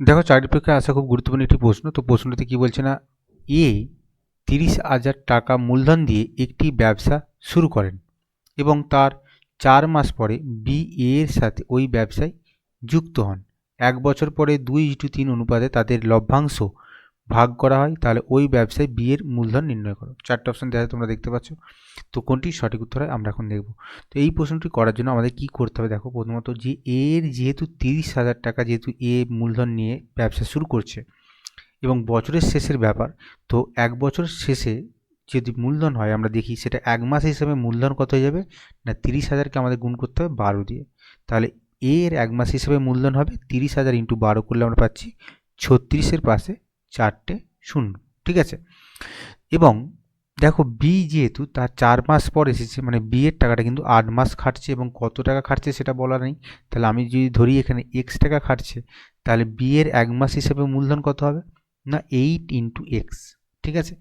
দেখো, চাকরির পরীক্ষায় আসা খুব গুরুত্বপূর্ণ একটি প্রশ্ন। তো প্রশ্নটিতে কি বলছে না, এ 30,000 টাকা মূলধন দিয়ে একটি ব্যবসা শুরু করেন এবং তার 4 মাস পরে বি এর সাথে ওই ব্যবসায় যুক্ত হন। 1 বছর পরে 2:3 অনুপাতে তাদের লভ্যাংশ ভাগ করা হয়, তাহলে ওই ব্যবসায় বি এর মূলধন নির্ণয় করো। 4টে অপশন দেখা তোমরা দেখতে পাচ্ছ। তো কোনটি সঠিক উত্তর হয় আমরা এখন দেখব। তো এই প্রশ্নটি করার জন্য আমাদের কি করতে হবে, দেখো প্রথমত যে এর যেহেতু 30,000 টাকা যেহেতু এ মূলধন নিয়ে ব্যবসা শুরু করছে এবং বছরের শেষের ব্যাপার, তো 1 বছর শেষে যদি মূলধন হয় আমরা দেখি সেটা 1 মাস হিসাবে মূলধন কত হয়ে যাবে না, 30,000কে আমাদের গুণ করতে হবে 12 দিয়ে। তাহলে এর 1 মাস হিসাবে মূলধন হবে 30,000 ইন্টু 12 করলে আমরা পাচ্ছি 36-এর পাশে 4টে শূন্য। ঠিক আছে, এবং দেখো বি যেহেতু তার 4 মাস পর এসেছে, মানে বি এর টাকাটা কিন্তু 8 মাস খাটছে এবং কত টাকা খাটছে সেটা বলা নেই। তাহলে আমি যদি ধরি এখানে এক্স টাকা খাটছে, তাহলে বি এর 1 মাস হিসেবে মূলধন কত হবে না 8 ইন্টু এক্স। ঠিক আছে,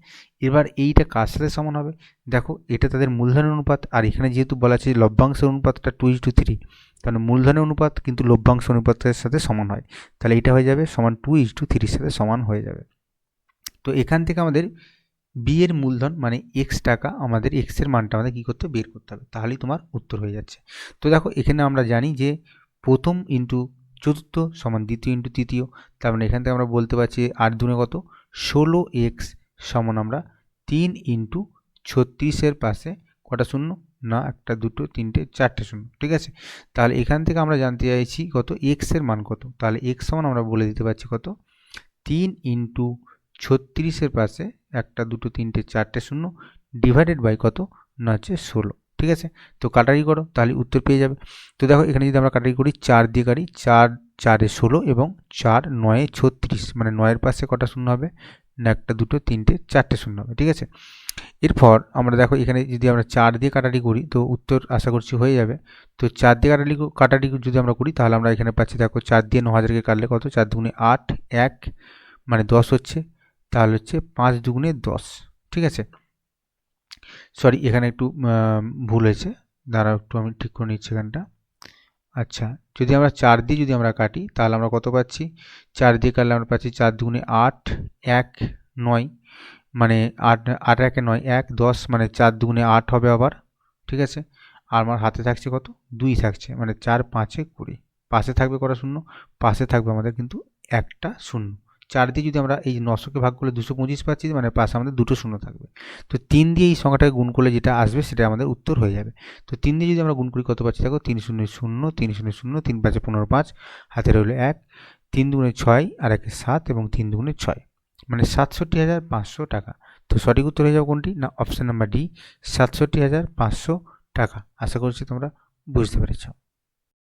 এবার এইটা কার সাথে সমান হবে, দেখো এটা তাদের মূলধনের অনুপাত, আর এখানে যেহেতু বলা আছে লভ্যাংশের অনুপাতটা 2:3, তাহলে মূলধনের অনুপাত কিন্তু লভ্যাংশ অনুপাতের সাথে সমান হয়, তাহলে এটা হয়ে যাবে সমান 2:3 সাথে সমান হয়ে যাবে। তো এখান থেকে আমাদের বি এর মূলধন মানে এক্স টাকা, আমাদের এক্স এর মানটা আমাদের কী করতে বের করতে হবে, তাহলেই তোমার উত্তর হয়ে যাচ্ছে। তো দেখো এখানে আমরা জানি যে প্রথম ইন্টু চতুর্থ সমান দ্বিতীয় ইন্টু তৃতীয়, তার মানে এখান থেকে আমরা বলতে পারছি 8 দুনে কত 16x সমান আমরা 3 ইন্টু 36-এর পাশে কটা শূন্য না, 1 2 3 4টে শূন্য। ঠিক আছে, তাহলে এখান থেকে আমরা জানতে চাইছি কত এক্স এর মান কত, তাহলে এক্স সমান আমরা বলে দিতে পারছি কত 3 ইন্টু 36-এর পাশে 1 2 3 4টে শূন্য ডিভাইডেড বাই কত না হচ্ছে 16। ঠিক আছে, তো কাটারি করো তাহলে উত্তর পেয়ে যাবে। তো দেখো এখানে যদি আমরা কাটারি করি 4 দিয়ে কাটি, 4 4 16 এবং 4 9 36, মানে 9-এর পাশে কটা শূন্য হবে না 1 2 3 4টে শূন্য হবে। ঠিক আছে, এরপর আমরা দেখো এখানে যদি আমরা 4 দিয়ে কাটারি করি তো উত্তর আশা করছি হয়ে যাবে। তো 4 দিয়ে কাটারি যদি আমরা করি তাহলে আমরা এখানে পাচ্ছি দেখো 4 দিয়ে 9,000কে কাটলে কত 4 দুগুণে 8 1 মানে 10 হচ্ছে, তাহলে হচ্ছে 5 দুগুণে 10। ঠিক আছে, সরি এখানে একটু ভুল হয়েছে, দাঁড়াও একটু আমি ঠিক করে নিচ্ছি এখানটা। আচ্ছা, যদি আমরা 4 দিয়ে যদি আমরা কাটি তাহলে আমরা কত পাচ্ছি, 4 দিয়ে কাটলে আমরা পাচ্ছি 4 দুগুণে 8 1 9, মানে 8 8 1 9 1 10, মানে 4 দুগুণে 8 হবে আবার। ঠিক আছে, আর আমার হাতে থাকছে কত 2 থাকছে, মানে 4 5 20, পাশে থাকবে কটা শূন্য, পাশে থাকবে আমাদের কিন্তু একটা শূন্য। 4 দিয়ে যদি আমরা এই 900কে ভাগ করলে 225 পাচ্ছি, মানে পাশে আমাদের দুটো শূন্য থাকবে। তো 3 দিয়ে এই সংখ্যাটাকে গুণ করলে যেটা আসবে সেটা আমাদের উত্তর হয়ে যাবে। তো 3 দিয়ে যদি আমরা গুণ করি কত পাচ্ছি দেখো 3 0 0 3 0 0 3 5 15 5, হাতে রইল 1, 3 দুগুণে 6 আর 1 7 এবং 3 দুগুণে 6, মানে 67,500 টাকা। তো সঠিক উত্তর হয়ে যাবে কোনটি না অপশন নাম্বার ডি, 67,500 টাকা। আশা করছি তোমরা বুঝতে পেরেছ।